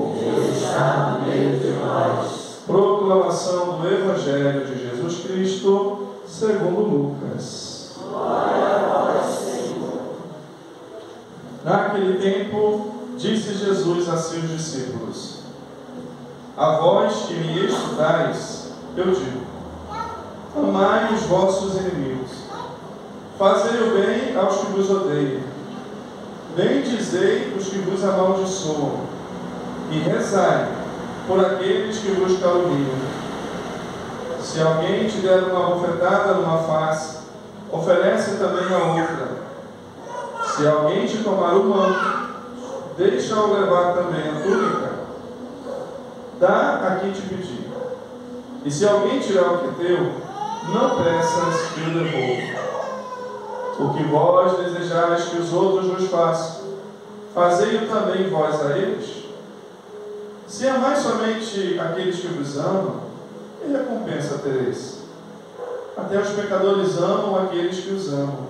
Deus está no meio de nós. Proclamação do Evangelho de Jesus Cristo, segundo Lucas. Glória a vós, Senhor. Naquele tempo, disse Jesus a seus discípulos: A vós que me estudais, eu digo: amai os vossos inimigos, fazei o bem aos que vos odeiam, bendizei os que vos amaldiçoam, e rezai por aqueles que vos caluniam. Se alguém te der uma bofetada numa face, oferece também a outra. Se alguém te tomar o manto, deixa-o levar também a túnica. Dá a quem te pedir. E se alguém tirar o que é teu, não peças que o devolva. O que vós desejais que os outros vos façam, fazei-o também vós a eles. Se amais somente aqueles que vos amam, que recompensa tereis? Até os pecadores amam aqueles que os amam.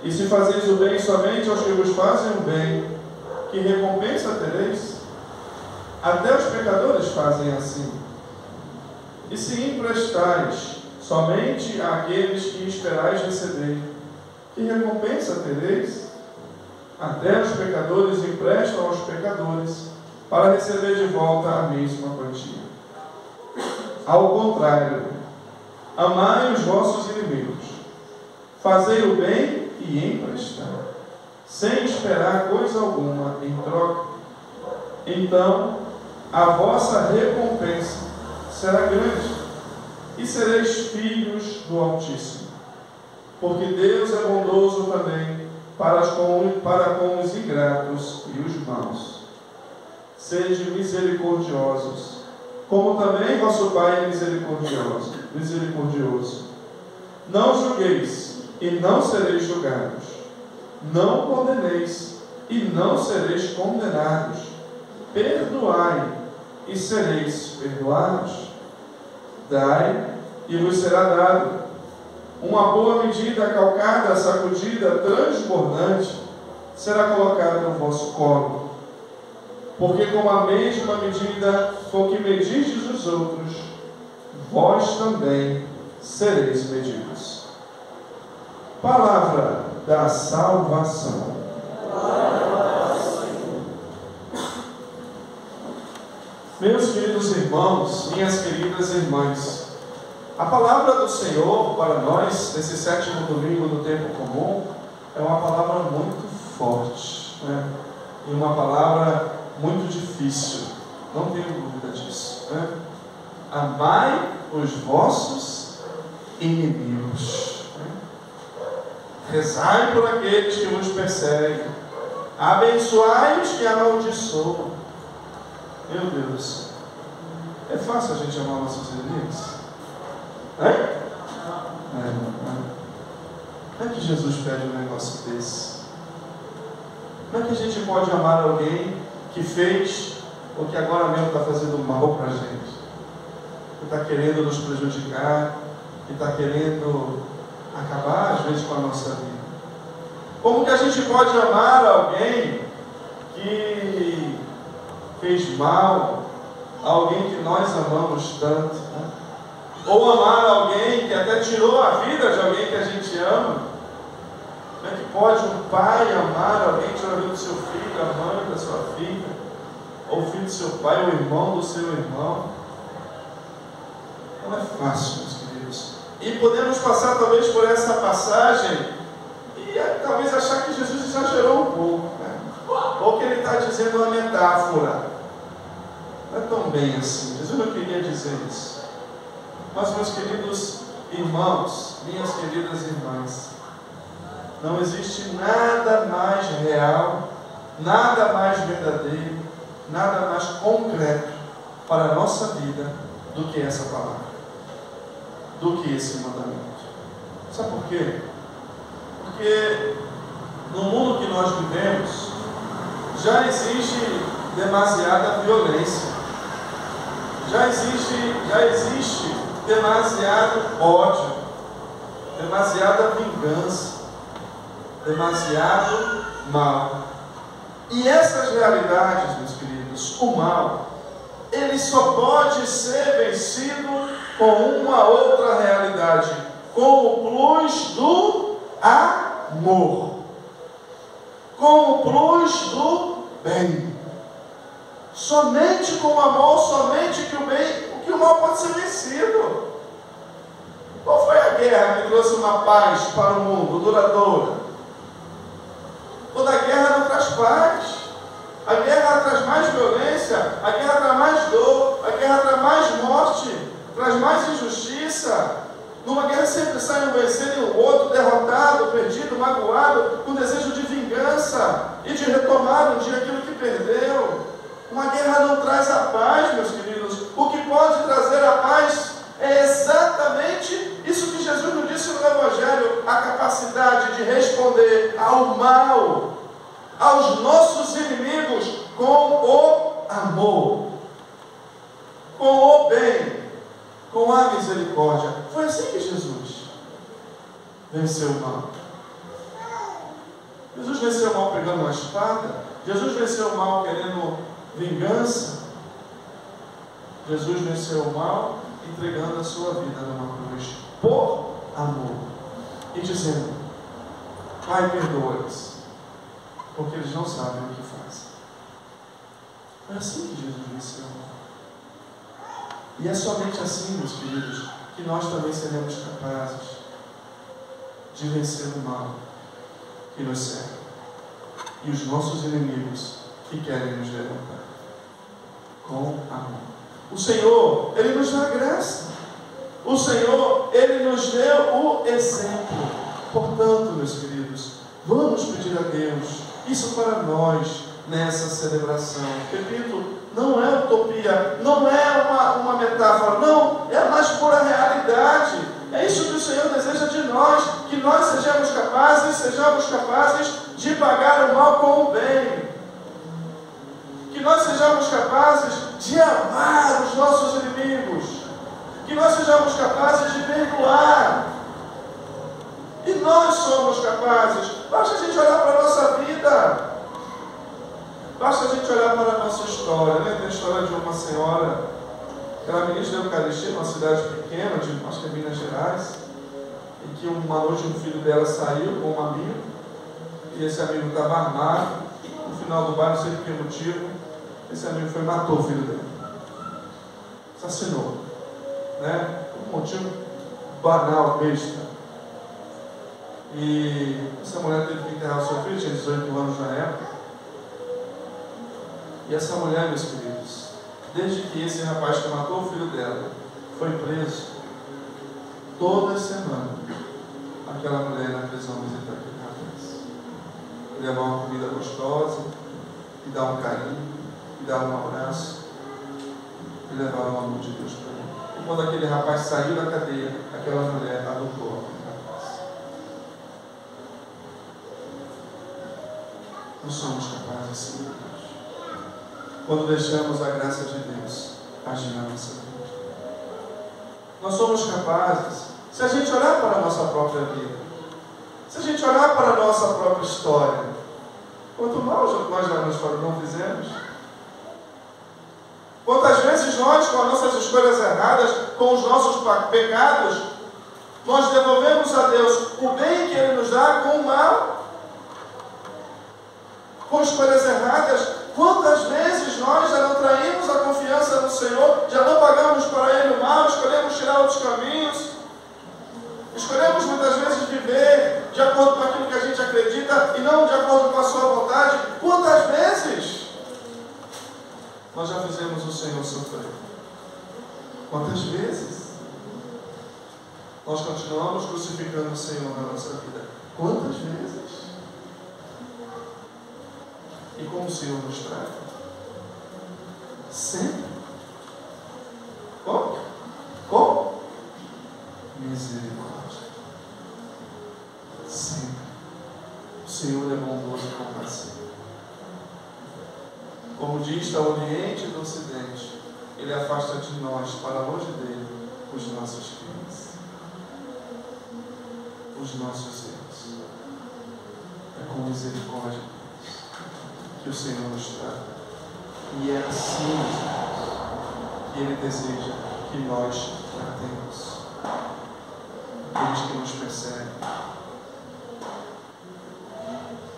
E se fazeis o bem somente aos que vos fazem o bem, que recompensa tereis? Até os pecadores fazem assim. E se emprestais somente àqueles que esperais receber, que recompensa tereis? Até os pecadores emprestam aos pecadores, para receber de volta a mesma quantia. Ao contrário, amai os vossos inimigos, fazei o bem e emprestai, sem esperar coisa alguma em troca. Então, a vossa recompensa será grande, e sereis filhos do Altíssimo, porque Deus é bondoso também para com os ingratos e os maus. Sede misericordiosos, como também vosso Pai é misericordioso. Não julgueis, e não sereis julgados. Não condeneis, e não sereis condenados. Perdoai, e sereis perdoados. Dai, e vos será dado. Uma boa medida, calcada, sacudida, transbordante, será colocada no vosso colo. Porque com a mesma medida com que medistes os outros, vós também sereis medidos. Palavra da salvação. Meus queridos irmãos, minhas queridas irmãs, a palavra do Senhor para nós, nesse 7º domingo do tempo comum, é uma palavra muito forte, né? E uma palavra muito difícil, não tenho dúvida disso, né? Amai os vossos inimigos, né? Rezai por aqueles que vos perseguem, abençoai os que amaldiçoam. Meu Deus, é fácil a gente amar nossos inimigos? Como é que Jesus pede um negócio desse? Como é que a gente pode amar alguém que fez o que agora mesmo está fazendo mal para a gente, que está querendo nos prejudicar, que está querendo acabar às vezes com a nossa vida? Como que a gente pode amar alguém que fez mal, alguém que nós amamos tanto, né? Ou amar alguém que até tirou a vida de alguém que a gente ama? Como é que pode um pai amar alguém tirou a vida do seu filho, a mãe da sua filha, ou o filho do seu pai, ou o irmão do seu irmão? Não é fácil, meus queridos. E podemos passar talvez por essa passagem e talvez achar que Jesus exagerou um pouco, né? Ou que ele está dizendo uma metáfora. Não é tão bem assim. Jesus não queria dizer isso. Mas, meus queridos irmãos, minhas queridas irmãs, não existe nada mais real, nada mais verdadeiro, nada mais concreto para a nossa vida do que essa palavra, do que esse mandamento. Sabe por quê? Porque no mundo que nós vivemos já existe demasiada violência, já existe demasiado ódio, demasiada vingança, demasiado mal. E essas realidades, meus queridos, queridos, o mal, ele só pode ser vencido com uma outra realidade, com o plus do amor, com o plus do bem. Somente com o amor, somente que o mal pode ser vencido. Qual foi a guerra que trouxe uma paz para o mundo duradoura? Toda guerra não traz paz. A guerra traz mais violência, a guerra traz mais dor, a guerra traz mais morte, traz mais injustiça. Numa guerra sempre sai um vencendo e o outro derrotado, perdido, magoado, com desejo de vingança e de retomar um dia aquilo que perdeu. Uma guerra não traz a paz, meus queridos. O que pode trazer a paz é exatamente isso que Jesus nos disse no Evangelho, a capacidade de responder ao mal, aos nossos inimigos, com o amor, com o bem, com a misericórdia. Foi assim que Jesus venceu o mal. Jesus venceu o mal pegando uma espada. Jesus venceu o mal querendo vingança. Jesus venceu o mal entregando a sua vida numa cruz por amor e dizendo: Pai, perdoa-lhes, porque eles não sabem o que fazem. Foi assim que Jesus venceu o mal. E é somente assim, meus queridos, que nós também seremos capazes de vencer o mal que nos cerca e os nossos inimigos que querem nos derrotar, com amor. O Senhor, Ele nos dá graça. O Senhor, Ele nos deu o exemplo. Portanto, meus queridos, vamos pedir a Deus isso para nós nessa celebração. Repito, não é utopia, não é uma metáfora, não, é a mais pura realidade. É isso que o Senhor deseja de nós, que nós sejamos capazes de pagar o mal com o bem. Que nós sejamos capazes de amar os nossos inimigos, que nós sejamos capazes de perdoar. E nós somos capazes. Basta a gente olhar para a nossa vida, basta a gente olhar para a nossa história. Lembra a história de uma senhora que era ministra da Eucaristia numa cidade pequena, acho que é Minas Gerais, e que uma noite um filho dela saiu com um amigo, e esse amigo estava armado. No final do bairro, não sei por que motivo, esse amigo foi e matou o filho dele. Assassinou. Né? Por um motivo banal, besta. E essa mulher teve que enterrar o seu filho, tinha 18 anos na época. E essa mulher, meus queridos, desde que esse rapaz que matou o filho dela foi preso, toda semana aquela mulher na prisão visita aquele rapaz. Levar uma comida gostosa, e dar um carinho, e dar um abraço, e levar o amor de Deus para ele. E quando aquele rapaz saiu da cadeia, aquela mulher adotou aquele rapaz. Nós somos capazes assim, Deus, quando deixamos a graça de Deus agir na nossa vida. Nós somos capazes, se a gente olhar para a nossa própria vida, se a gente olhar para a nossa própria história, quanto nós já não fizemos? Quantas vezes nós, com as nossas escolhas erradas, com os nossos pecados, nós devolvemos a Deus o bem que Ele nos dá com o mal? Com escolhas erradas, quantas vezes nós já não traímos a confiança no Senhor, já não pagamos para Ele o mal, escolhemos tirar outros caminhos, escolhemos muitas vezes viver de acordo com aquilo que a gente acredita e não de acordo com a sua vontade. Quantas vezes nós já fizemos o Senhor sofrer? Quantas vezes nós continuamos crucificando o Senhor na nossa vida? Quantas vezes? E como o Senhor nos trata? Sempre. Como? Com misericórdia. Sempre. O Senhor é bondoso e compassivo. Como diz, está o Oriente e do Ocidente, Ele afasta de nós, para longe dele, os nossos crimes, os nossos erros. É com misericórdia que o Senhor nos trata. E é assim que Ele deseja que nós tratemos aqueles que nos perseguem,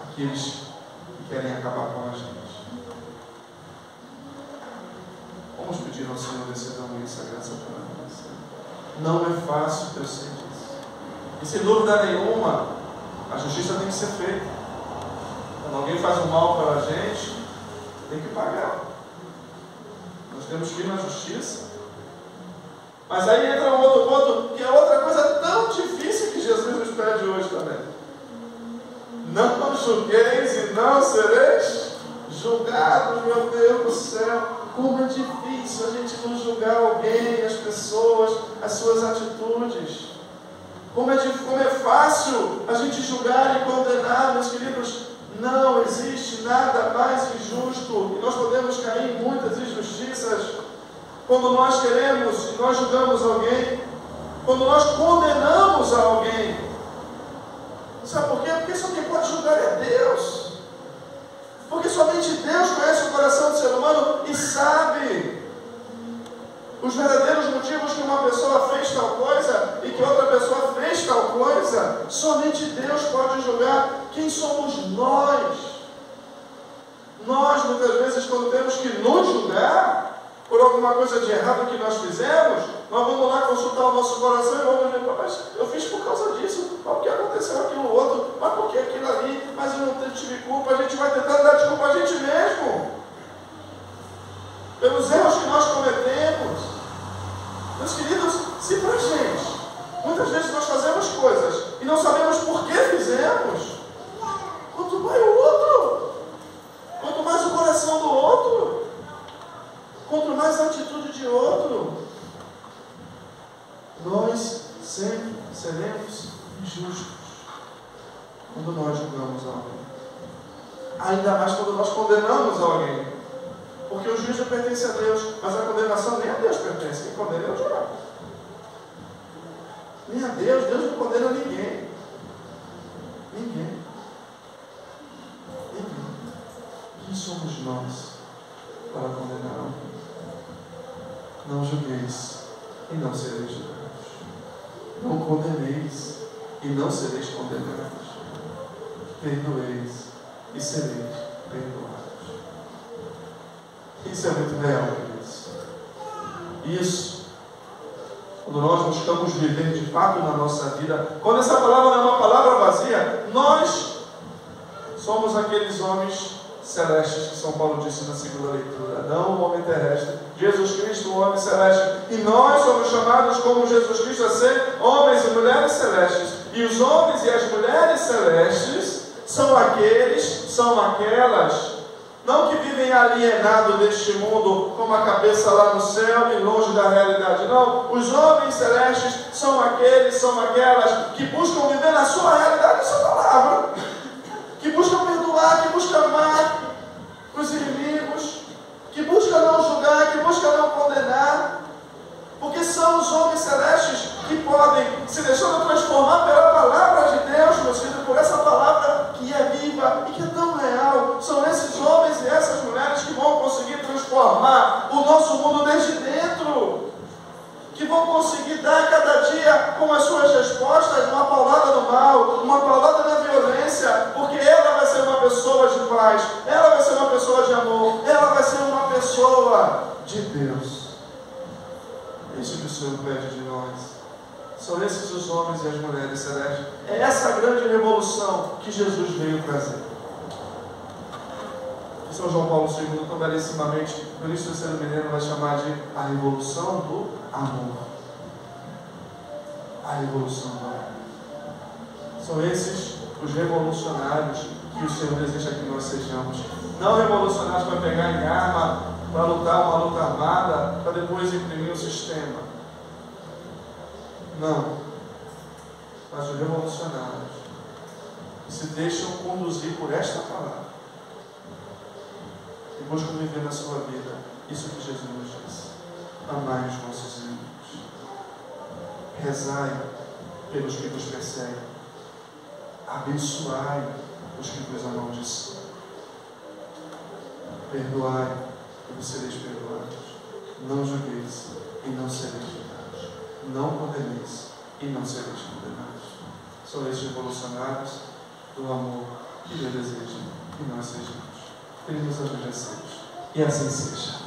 aqueles que querem acabar com a gente. Vamos pedir ao Senhor esse dom e essa graça para nós. Não é fácil, eu sei disso. E sem dúvida nenhuma, a justiça tem que ser feita. Quando alguém faz um mal para a gente, tem que pagar. Nós temos que ir na justiça. Mas aí entra um outro ponto, que é outra coisa tão difícil que Jesus nos pede hoje também. Não julgueis e não sereis julgados, meu Deus do céu. Como é difícil a gente não julgar alguém, as pessoas, as suas atitudes. Como é fácil a gente julgar e condenar, meus queridos. Não existe nada mais injusto. E nós podemos cair em muitas injustiças quando nós queremos e nós julgamos alguém, quando nós condenamos alguém. Sabe por quê? Porque só quem pode julgar é Deus. Porque somente Deus conhece o coração do ser humano e sabe os verdadeiros motivos que uma pessoa fez tal coisa e que outra pessoa fez tal coisa. Somente Deus pode julgar. Quem somos nós? Nós, muitas vezes, quando temos que nos julgar por alguma coisa de errado que nós fizemos, nós vamos lá consultar o nosso coração e vamos dizer: mas eu fiz por causa disso, mas por que aconteceu aquilo outro, mas por que aquilo ali, mas eu não tive culpa. A gente vai tentando dar desculpa a gente mesmo pelos erros que nós cometemos. Meus queridos, se para a gente muitas vezes nós fazemos coisas e não sabemos por que fizemos, quanto mais o outro, quanto mais o coração do outro, quanto mais a atitude de outro, nós sempre seremos injustos quando nós julgamos alguém. Ainda mais quando nós condenamos alguém. Porque o juízo pertence a Deus, mas a condenação nem a Deus pertence. Quem condena é o diabo. Nem a Deus, Deus não condena ninguém. Ninguém. Quem somos nós para condenar alguém? Não julgueis e não sereis julgados. Não condeneis e não sereis condenados. Perdoeis e sereis perdoados. Isso é muito real, queridos. Isso, quando nós buscamos viver de fato na nossa vida, quando essa palavra não é uma palavra vazia, nós somos aqueles homens celestes que São Paulo disse na segunda leitura, não o homem terrestre, Jesus Cristo, o homem celeste, e nós somos chamados como Jesus Cristo a ser homens e mulheres celestes, e os homens e as mulheres celestes são aqueles, são aquelas, não que vivem alienados deste mundo, com a cabeça lá no céu e longe da realidade, não. Os homens celestes são aqueles, são aquelas que buscam viver na sua realidade, na sua palavra, que buscam perdoar, que buscam amar os inimigos, que buscam não julgar, que buscam não condenar, porque são os homens celestes que podem se deixando transformar pela palavra de Deus, meus filhos, por essa palavra que é viva e que é tão real. São esses homens e essas mulheres que vão conseguir transformar o nosso mundo desde dentro, que vão conseguir dar cada dia com as suas respostas uma paulada no mal, uma paulada na violência, porque ela vai ser uma pessoa de paz, ela vai ser uma pessoa de amor, ela vai ser uma pessoa de Deus. É isso que o Senhor pede de nós. São esses os homens e as mulheres celestes. É essa a grande revolução que Jesus veio trazer. E São João Paulo II, tão belíssimamente, no início do terceiro milênio, vai chamar de a revolução do amor. A revolução do amor. São esses os revolucionários que o Senhor deseja que nós sejamos. Não revolucionários para pegar em arma, para lutar uma luta armada, para depois imprimir o sistema. Não. Mas os revolucionários que se deixam conduzir por esta palavra e buscam viver na sua vida isso que Jesus nos disse: amai os vossos inimigos, rezai pelos que vos perseguem, abençoai os que vos amaldiçoam, perdoai e vos sereis perdoados. Não julgueis e não sereis julgados. Não condeneis e não sereis condenados. São estes revolucionários do amor que Deus deseja que nós sejamos. Que Ele nos abençoe. E assim seja.